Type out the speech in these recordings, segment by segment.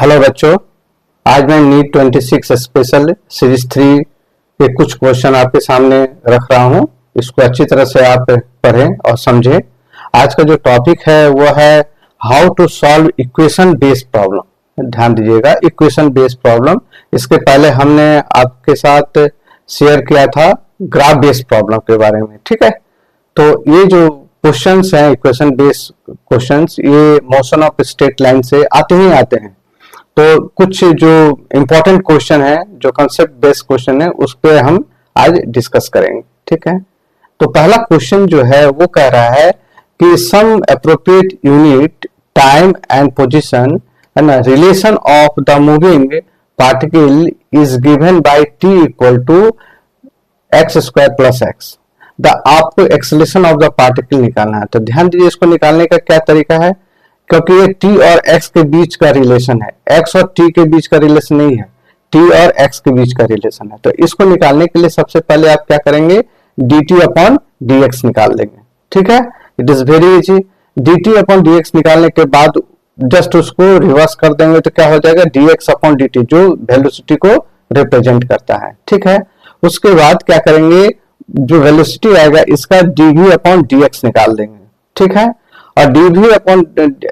Hello बच्चों, आज मैं नीट 26 स्पेशल सीरीज 3 के कुछ क्वेश्चन आपके सामने रख रहा हूं। इसको अच्छी तरह से आप पढ़ें और समझें। आज का जो टॉपिक है वो है how to solve equation based problem. ध्यान दीजिएगा, इक्वेशन बेस्ड प्रॉब्लम। इसके पहले हमने आपके साथ शेयर किया था ग्राफ बेस्ड प्रॉब्लम के बारे में, ठीक है। तो ये जो क्वेश्चंस हैं इक्वेशन बेस्ड क्वेश्चंस, ये मोशन ऑफ स्ट्रेट लाइन से आते ही आते हैं। तो कुछ जो इंपॉर्टेंट क्वेश्चन है, जो कंसेप्ट बेस्ड क्वेश्चन है, उस पर हम आज डिस्कस करेंगे, ठीक है। तो पहला क्वेश्चन जो है वो कह रहा है कि some appropriate unit time and position and relation of the moving particle is given by T equal to X square plus X. आपको एक्सेलरेशन ऑफ द पार्टिकल निकालना है। तो ध्यान दीजिए, इसको निकालने का क्या तरीका है, क्योंकि ये t और x के बीच का रिलेशन है, x और t के बीच का रिलेशन नहीं है, t और x के बीच का रिलेशन है। तो इसको निकालने के लिए सबसे पहले आप क्या करेंगे, dt अपॉन dx निकाल लेंगे, ठीक है। It is very easy. dt upon dx निकालने के बाद जस्ट उसको रिवर्स कर देंगे तो क्या हो जाएगा, dx अपॉन dt, जो वेलोसिटी को रिप्रेजेंट करता है, ठीक है। उसके बाद क्या करेंगे, जो वेलोसिटी आएगा इसका dv अपॉन dx निकाल देंगे, ठीक है। और dv अपॉन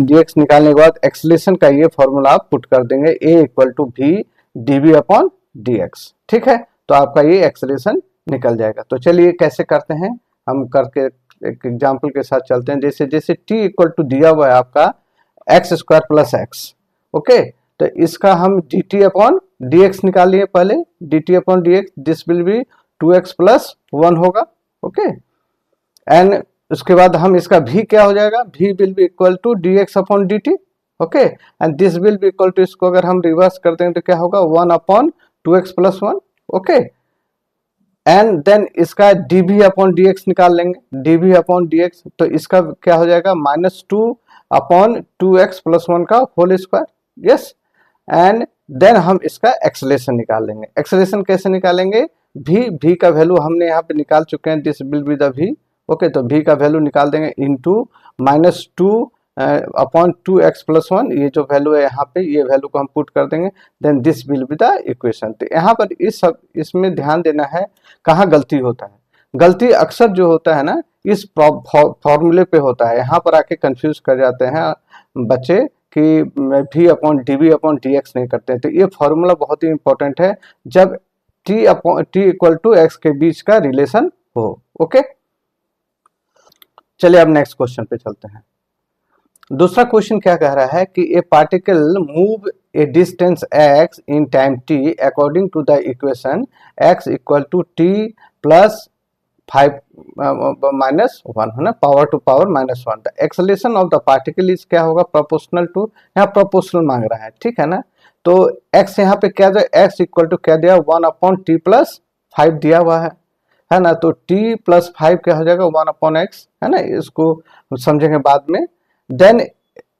dx निकालने के बाद एक्सेलरेशन का ये फॉर्मूला आप पुट कर देंगे, a equal to v dv upon dx, ठीक है। तो आपका ये एक्सेलरेशन निकल जाएगा। तो चलिए कैसे करते हैं, हम करके एक एग्जांपल के साथ चलते हैं। जैसे जैसे t इक्वल टू दिया हुआ है आपका x square plus x, okay. तो इसका हम dt अपॉन dx निकालिए पहले, dt upon dx, this will B 2x plus 1 होगा, ओके। एंड उसके बाद हम इसका v क्या हो जाएगा, v will be equal to dx upon dt, okay. And this will be equal to, इसको अगर हम रिवर्स करते हैं तो क्या होगा, 1 upon 2x plus 1, okay. And then इसका dv अपॉन dx निकाल लेंगे, dv अपॉन dx, तो इसका क्या हो जाएगा, -2 अपॉन 2x प्लस 1 का whole square, yes. And then हम इसका एक्सेलरेशन निकाल लेंगे। एक्सेलरेशन कैसे निकालेंगे, v का वैल्यू हमने यहाँ पे निकाल चुके हैं, this will be the v, okay. तो v का वैल्यू निकाल देंगे इनटू -2 अपॉन 2x प्लस 1, ये जो वैल्यू है यहाँ पे, ये वैल्यू को हम पुट कर देंगे, then this will be the equation. तो यहाँ पर इसमें ध्यान देना है कहाँ गलती होता है। गलती अक्सर जो होता है ना, इस फॉर्मूले पे होता है। यहाँ पर आके कंफ्यूज कर जाते हैं बच्चे कि v upon dv upon dx नहीं करते हैं। तो ये फॉर्मूला बहुत ही इंपॉर्टेंट है जब t इक्वल टू x के बीच का रिलेशन हो, ओके। चलिए अब नेक्स्ट क्वेश्चन पे चलते हैं। दूसरा क्वेश्चन क्या कह रहा है कि a particle move a distance x in time t according to the equation x equal to t plus 5 minus 1 है ना, power to power -1। The acceleration of the particle is क्या होगा, प्रोपोर्शनल टू, यहाँ प्रोपोर्शनल मांग रहा है, ठीक है ना। तो x यहाँ पे क्या दिया, x इक्वल टू क्या दिया, 1 अपॉन t प्लस 5 दिया हुआ है ना। तो t प्लस 5 क्या हो जाएगा, 1 अपॉन x, है ना। इसको समझेंगे बाद में। Then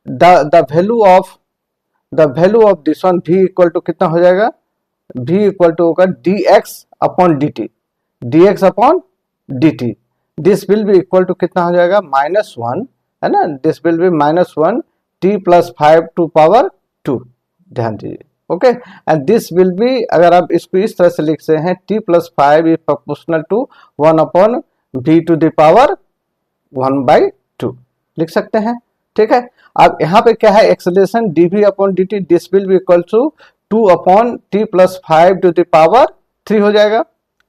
the value of this one, v equal to कितना हो जाएगा, v इक्वल टू होगा dx upon dt, dx upon dt, this will be equal to कितना हो जाएगा, -1, है ना। This will be -1 t plus 5 to power 2, ध्यान दीजिए, okay. And this will be, अगर आप इसको इस तरह से लिख सकते हैं, t plus 5 is proportional to 1 upon v to the power 1/2 लिख सकते हैं, ठीक है। अब यहाँ पे क्या है, acceleration dv upon dt, this will be equal to 2 upon t plus 5 to the power 3 हो जाएगा,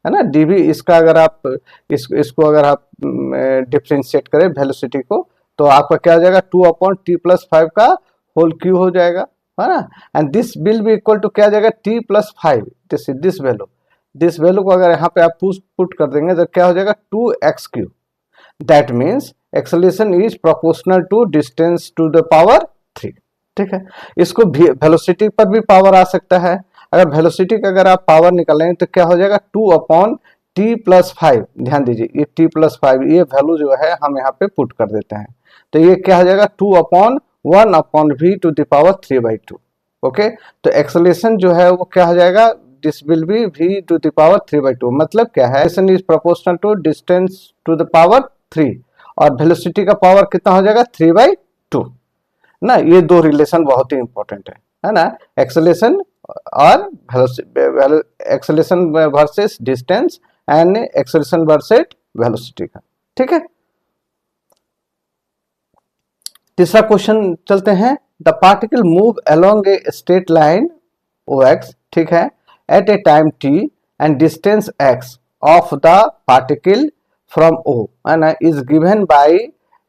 है ना। dv, इसका अगर आप इसको अगर आप डिफरेंशिएट करें वेलोसिटी को, तो आपका क्या हो जाएगा, 2 अपॉन t प्लस 5 का होल क्यू हो जाएगा, है ना। And this will be equal to क्या जाएगा, t प्लस 5, दिस वैल्यू को अगर यहाँ पे आप पुट कर देंगे तो क्या हो जाएगा, 2x cube. That means acceleration is proportional to distance to the power 3, ठीक है। इसको वेलोसिटी पर भी पावर आ सकता है। अगर वेलोसिटी का अगर आप पावर निकालेंगे तो क्या हो जाएगा, 2 अपॉन t प्लस 5, ध्यान दीजिए, ये t प्लस 5, ये वैल्यू जो है हम यहाँ पे पुट कर देते हैं। तो ये क्या हो जाएगा, 2 upon 1 upon v to the power 3/2, okay. तो एक्सेलरेशन जो है वो क्या हो जाएगा, this will be v to the power 3/2। मतलब क्या है, acceleration is proportional to distance to the power 3, और वेलोसिटी का पावर कितना हो जाएगा, 3/2 ना। ये दो रिलेशन बहुत ही इंपॉर्टेंट है है ना, एक्सेलरेशन और acceleration versus distance and acceleration versus velocity का। ठीक है, तीसरा क्वेश्चन चलते हैं। The particle move along a straight line O X, ठीक है, at a time t and distance x of the particle from o and is given by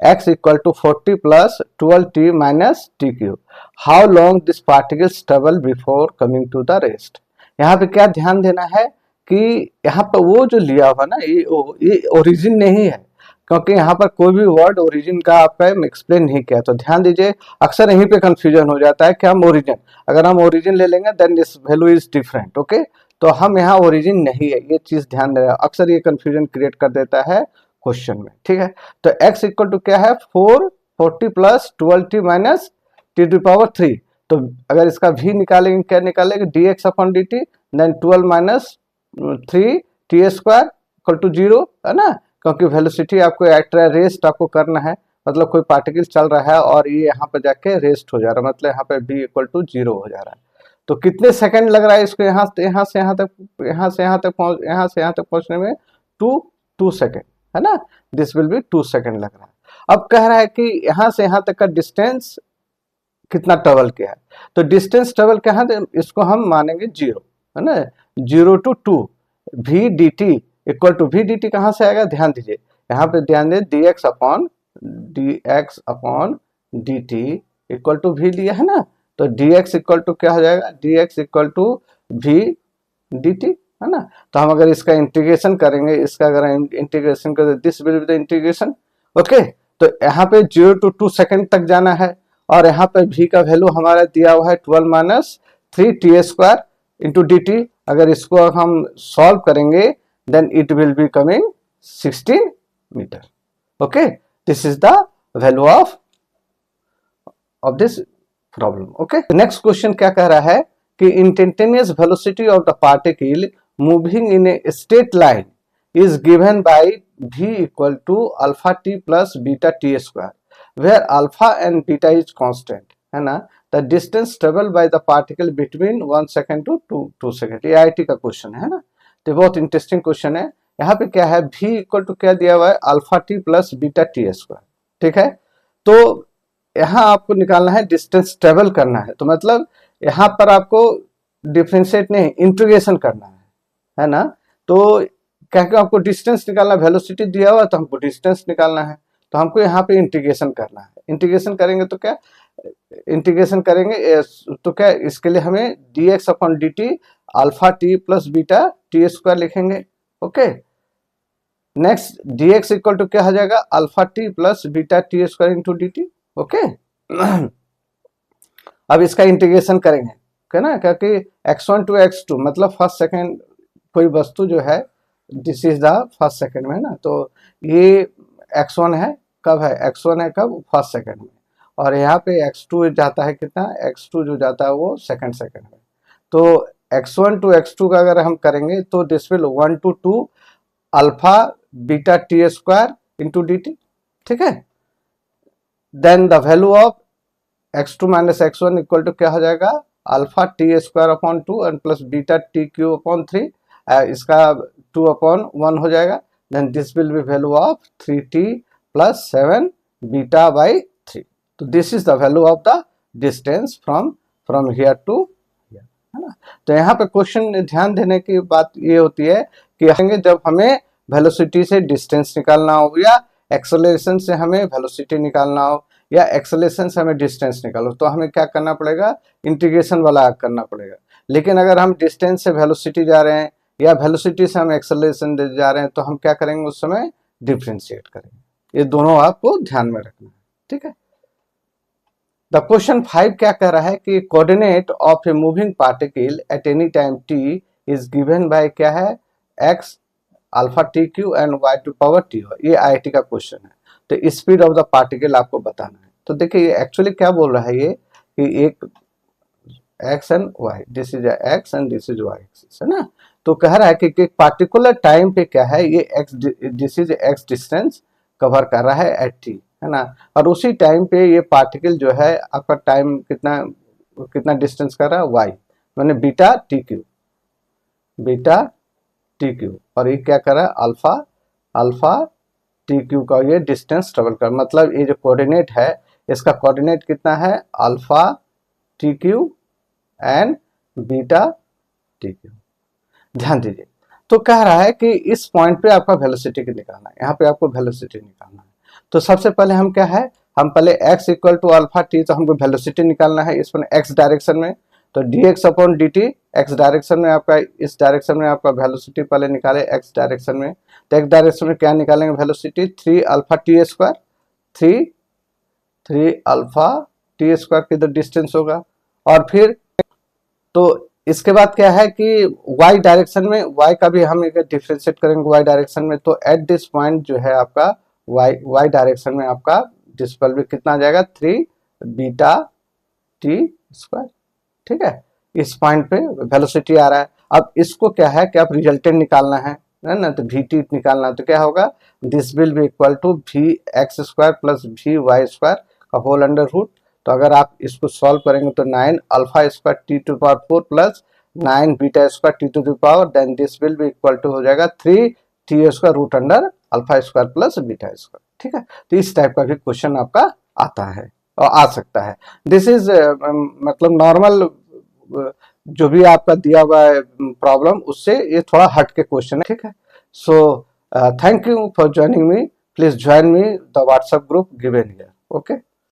x equal to 40 plus 12t minus t cube. How long this particles travel before coming to the rest. यहाँ पे क्या ध्यान देना है कि यहाँ पर वो जो लिया हुआ ना ये ओरिजिन नहीं है, क्योंकि यहाँ पर कोई भी वर्ड ओरिजिन का आपका एक्सप्लेन नहीं किया। तो ध्यान दीजिए, अक्सर यहीं पे कंफ्यूजन हो जाता है कि हम ओरिजिन, अगर हम ओरिजिन ले लेंगे then this value is different. Okay, तो हम यहाँ ओरिजिन नहीं है, ये चीज ध्यान देना, अक्सर ये कंफ्यूजन क्रिएट कर देता है क्वेश्चन में। ठीक है, तो x इक्वल टू क्या है 440 plus 12t minus t to power 3। तो अगर इसका v निकालेंगे, क्या निकालेंगे, dx upon dt, then 12 minus 3 t square equal to 0, है ना, क्योंकि वेलोसिटी आपको रेस्ट आपको करना है, मतलब कोई पार्टिकल चल रहा है और ये यहाँ पर जाके रेस्ट हो जा रहा है, मतलब यहाँ पे v इक्वल टू 0 हो जा रहा है। तो कितने सेकंड लग रहा है इसको यहाँ से यहाँ तक पहुंचने में? 2 सेकंड, है ना, दिस विल बी 2 सेकंड लग रहा है। अब कह रहा है कि यहाँ से यहाँ तक का डिस्टेंस कितना ट्रेवल किया है, तो डिस्टेंस ट्रेवल क्या है, इसको हम मानेंगे 0, है ना, 0 to 2 v dt equal to v dt कहाँ से आएगा, ध्यान दीजिए, यहाँ पे ध्यान दे, dx upon dt equal to v लिया है ना, तो dx इक्वल टू क्या हो जाएगा, dx equal to v dt, है ना। तो हम अगर इसका इंटीग्रेशन करेंगे, इसका अगर इंटीग्रेशन करें, this will be the integration. Okay, तो यहाँ पे 0 to 2 सेकंड तक जाना है, और यहाँ पे v का वैल्यू हमारा दिया हुआ है 12 minus 3 t square into D T. अगर इसको हम सॉल्व करेंगे then it will be coming 16 meter. Okay, this is the value of this problem. Okay, next question क्या कह रहा है कि instantaneous velocity of the particle moving in a straight line is given by v equal to alpha t plus beta t square, where alpha and beta is constant, है ना। The distance traveled by the particle between 1 second to 2 second। ये IIT का question है ना, तो बहुत interesting question है। यहाँ पे क्या है, v इक्वल टू क्या दिया हुआ है, alpha T plus beta T square. ठीक है, तो यहाँ आपको निकालना है, डिस्टेंस ट्रेवल करना है, तो मतलब यहाँ पर आपको डिफरेंशिएट नहीं, इंटीग्रेशन करना है ना। तो क्या क्या आपको डिस्टेंस निकालना, वेलोसिटी दिया हुआ तो हमको डिस्टेंस निकालना है, तो हमको यहाँ पे इंटीग्रेशन करना है। इंटीग्रेशन करेंगे तो क्या, इंटीग्रेशन करेंगे तो क्या, इसके लिए हमें dx upon dt alpha T plus beta T square लिखेंगे। Okay, next dx equal to क्या हो जाएगा, alpha T plus beta T square into D T. Okay, अब इसका इंटीग्रेशन करेंगे, है ना, क्योंकि x1 टू x2 मतलब फर्स्ट सेकंड कोई वस्तु जो है, this is the first second में, ना, तो ये x1 है, कब है, x1 है कब, फर्स्ट सेकंड में, और यहाँ पे x2 जाता है कितना, x2 जो जाता है वो सेकंड में। तो x1 टू x2 का अगर हम करेंगे तो this will 1 to 2 alpha beta T square into D t. ठीक है, then the value of x2 minus x1 equal to क्या हो जाएगा, alpha t square upon 2 and plus beta t cube upon 3, इसका 2 अपॉन 1 हो जाएगा, then this will be value of 3t plus 7 beta by 3। तो this is the value of the distance from here to, है ना। तो यहाँ पे question ध्यान देने की बात ये होती है कि जब हमें वेलोसिटी से डिस्टेंस निकालना हो, या एक्सेलरेशन से हमें वेलोसिटी निकालना हो, या एक्सेलरेशन से हमें डिस्टेंस निकालो, तो हमें क्या करना पड़ेगा, इंटीग्रेशन वाला करना पड़ेगा। लेकिन अगर हम डिस्टेंस से वेलोसिटी जा रहे हैं या वेलोसिटी से हम एक्सेलरेशन जा रहे हैं, तो हम क्या करेंगे, उस समय डिफरेंशिएट करेंगे। ये दोनों आपको ध्यान में रखना है। ठीक है, द क्वेश्चन 5 क्या कह रहा है कि coordinate of a moving particle at any time t is given by क्या है, x alpha t cube and y to power t। ये IIT का क्वेश्चन है। तो स्पीड ऑफ द पार्टिकल आपको बताना है। तो देखिए ये एक्चुअली क्या बोल रहा है, ये कि एक x and y, this is x and this is y axis, है ना। तो कह रहा है कि एक पार्टिकुलर टाइम पे क्या है, ये this is x distance cover कर रहा है एट t, है ना, और उसी टाइम पे ये पार्टिकल जो है आपका टाइम कितना कितना डिस्टेंस कर रहा है, y, मैंने beta t Q, beta t Q, और ये क्या कर रहा है, अल्फा, अल्फा टी क्यू का ये डिस्टेंस ट्रेवल कर, मतलब ये जो कोऑर्डिनेट है इसका कोऑर्डिनेट कितना है, alpha t cube and beta t Q. ध्यान दीजिए, तो कह रहा है कि इस पॉइंट पे आपका वेलोसिटी निकालना है, यहाँ पे आपको वेलोसिटी निकालना है। तो सबसे पहले हम क्या है, हम पहले x equal to alpha t, तो हमको वेलोसिटी निकालना है इस पर x डायरेक्शन में, तो dx upon dt, x direction में आपका, इस डायरेक्शन में आपका वेलोसिटी पहले निकाले x डायरेक्शन में, तो x डायरेक्शन में क्या निकालेंगे velocity, 3 alpha t square, 3 alpha t square की तो डिस्टेंस होगा, और फिर तो इसके बाद क्या है कि y डायरेक्शन में, y का भी हम डिफ्रेंशिएट करेंगे y डायरेक्शन में, तो एट दिस पॉइंट जो है आपका y डायरेक्शन में आपका डिस्पल भी कितना आ जाएगा, 3 बीटा टी स्क्वायर, ठीक है। इस पॉइंट पे वेलोसिटी आ रहा है। अब इसको क्या है कि आप रिजल्टेंट निकालना है ना, तो वी टी निकालना है, तो क्या होगा, this will be equal to v x square plus v y square का होल अंडर रूट। तो अगर आप इसको सॉल्व करेंगे तो 9 alpha square t to power 4 plus 9 beta square t to the power, then this will be equal to हो जाएगा 3 t square root under alpha square plus beta square, ठीक है। तो इस टाइप का भी क्वेश्चन आपका आता है और आ सकता है। दिस इज मतलब नॉर्मल जो भी आपका दिया हुआ है प्रॉब्लम, उससे ये थोड़ा हट के क्वेश्चन है, ठीक है। So thank you for joining me, please join me the WhatsApp group given here, okay.